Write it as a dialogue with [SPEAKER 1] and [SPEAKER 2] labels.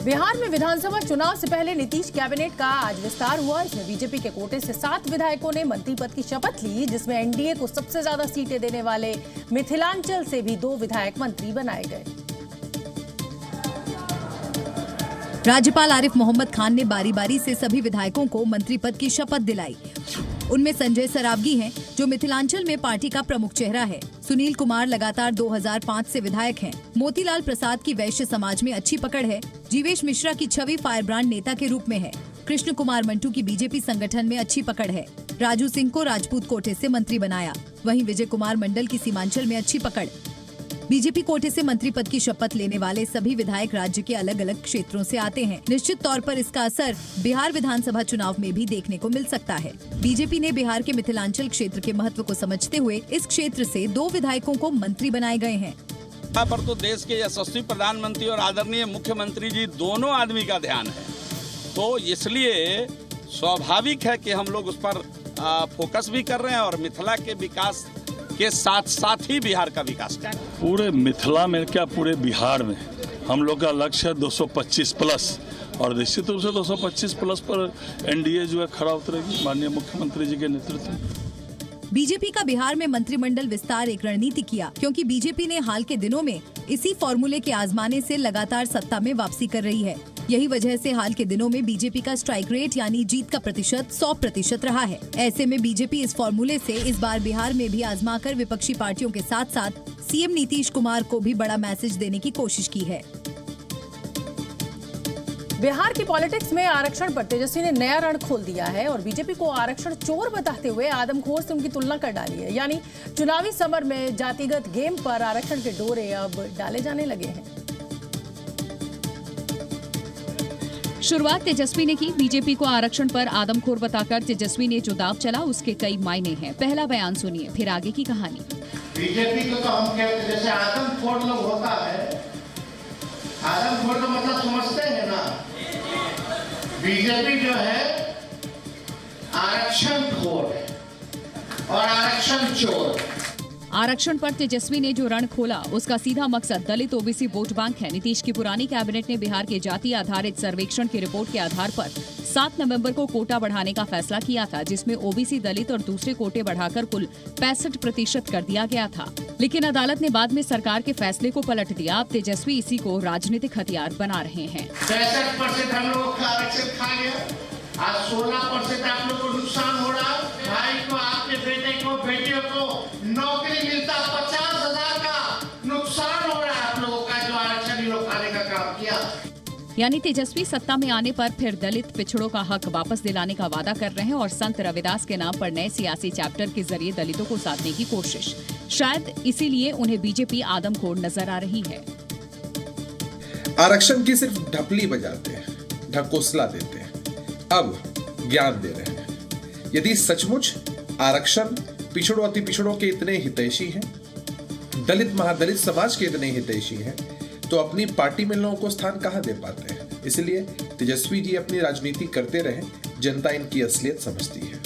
[SPEAKER 1] बिहार में विधानसभा चुनाव से पहले नीतीश कैबिनेट का आज विस्तार हुआ। इसमें बीजेपी के कोटे से 7 विधायकों ने मंत्री पद की शपथ ली, जिसमें एनडीए को सबसे ज्यादा सीटें देने वाले मिथिलांचल से भी 2 विधायक मंत्री बनाए गए।
[SPEAKER 2] राज्यपाल आरिफ मोहम्मद खान ने बारी बारी से सभी विधायकों को मंत्री पद की शपथ दिलाई। उनमें संजय सरावगी हैं, जो मिथिलांचल में पार्टी का प्रमुख चेहरा है। सुनील कुमार लगातार 2005 से विधायक हैं। मोतीलाल प्रसाद की वैश्य समाज में अच्छी पकड़ है। जीवेश मिश्रा की छवि फायरब्रांड नेता के रूप में है। कृष्ण कुमार मंटू की बीजेपी संगठन में अच्छी पकड़ है। राजू सिंह को राजपूत कोटे से मंत्री बनाया। वहीं विजय कुमार मंडल की सीमांचल में अच्छी पकड़। बीजेपी कोटे से मंत्री पद की शपथ लेने वाले सभी विधायक राज्य के अलग अलग क्षेत्रों से आते हैं। निश्चित तौर पर इसका असर बिहार विधानसभा चुनाव में भी देखने को मिल सकता है। बीजेपी ने बिहार के मिथिलांचल क्षेत्र के महत्व को समझते हुए इस क्षेत्र से 2 विधायकों को मंत्री बनाए गए हैं।
[SPEAKER 3] यहाँ पर तो देश के यशस्वी प्रधानमंत्री और आदरणीय मुख्यमंत्री जी दोनों आदमी का ध्यान है, तो इसलिए स्वाभाविक है कि हम लोग उस पर फोकस भी कर रहे हैं और मिथिला के विकास के साथ साथ ही बिहार का विकास करें।
[SPEAKER 4] पूरे मिथिला में क्या पूरे बिहार में हम लोग का लक्ष्य है 225 प्लस, और निश्चित रूप से 225 प्लस पर एनडीए जो है खड़ा उतरेगी माननीय मुख्यमंत्री जी के नेतृत्व में।
[SPEAKER 2] बीजेपी का बिहार में मंत्रिमंडल विस्तार एक रणनीति किया, क्योंकि बीजेपी ने हाल के दिनों में इसी फॉर्मूले के आजमाने से लगातार सत्ता में वापसी कर रही है। यही वजह से हाल के दिनों में बीजेपी का स्ट्राइक रेट यानी जीत का प्रतिशत 100% रहा है। ऐसे में बीजेपी इस फॉर्मूले से इस बार बिहार में भी आजमाकर विपक्षी पार्टियों के साथ साथ सीएम नीतीश कुमार को भी बड़ा मैसेज देने की कोशिश की है।
[SPEAKER 1] बिहार की पॉलिटिक्स में आरक्षण पर तेजस्वी ने नया रण खोल दिया है और बीजेपी को आरक्षण चोर बताते हुए आदमखोर से उनकी तुलना कर डाली है। यानी चुनावी समर में जातिगत गेम पर आरक्षण के डोरे अब डाले जाने लगे हैं।
[SPEAKER 5] शुरुआत तेजस्वी ने की। बीजेपी को आरक्षण पर आदमखोर बताकर तेजस्वी ने जो दाव चला उसके कई मायने हैं। पहला बयान सुनिए, फिर आगे की कहानी।
[SPEAKER 6] बीजेपी को तो हम कहते हैं जैसे आदमखोर लोग होता है, आदमखोर का मतलब समझते हैं ना। बीजेपी जो है आरक्षण खोर और आरक्षण चोर।
[SPEAKER 5] आरक्षण पर तेजस्वी ने जो रण खोला उसका सीधा मकसद दलित ओबीसी वोट बैंक है। नीतीश की पुरानी कैबिनेट ने बिहार के जाति आधारित सर्वेक्षण की रिपोर्ट के आधार पर 7 नवंबर को कोटा बढ़ाने का फैसला किया था, जिसमें ओबीसी, दलित और दूसरे कोटे बढ़ाकर कुल 65% कर दिया गया था। लेकिन अदालत ने बाद में सरकार के फैसले को पलट दिया। अब तेजस्वी इसी को राजनीतिक हथियार बना रहे हैं।
[SPEAKER 6] 65% हम लोग का आरक्षण खा गया, आज 16% आप लोग को नुकसान हो रहा। भाई को, आपके बेटे को, बेटियों को नौकरी मिलता 50,000 का नुकसान हो रहा है आप लोगों का, जो आरक्षण लोग खाने का काम किया।
[SPEAKER 5] यानी तेजस्वी सत्ता में आने पर फिर दलित पिछड़ों का हक वापस दिलाने का वादा कर रहे हैं और संत रविदास के नाम पर नए सियासी चैप्टर के जरिए दलितों को साधने की कोशिश। शायद इसीलिए उन्हें बीजेपी आदमखोर नजर आ रही है।
[SPEAKER 7] आरक्षण की सिर्फ ढपली बजाते हैं, ढकोसला देते हैं, अब ज्ञान दे रहे हैं। यदि सचमुच आरक्षण पिछड़ों अति पिछड़ों के इतने हितैषी हैं, दलित महादलित समाज के इतने हितैषी हैं, तो अपनी पार्टी में लोगों को स्थान कहां दे पाते हैं। इसलिए तेजस्वी जी अपनी राजनीति करते रहे, जनता इनकी असलियत समझती है।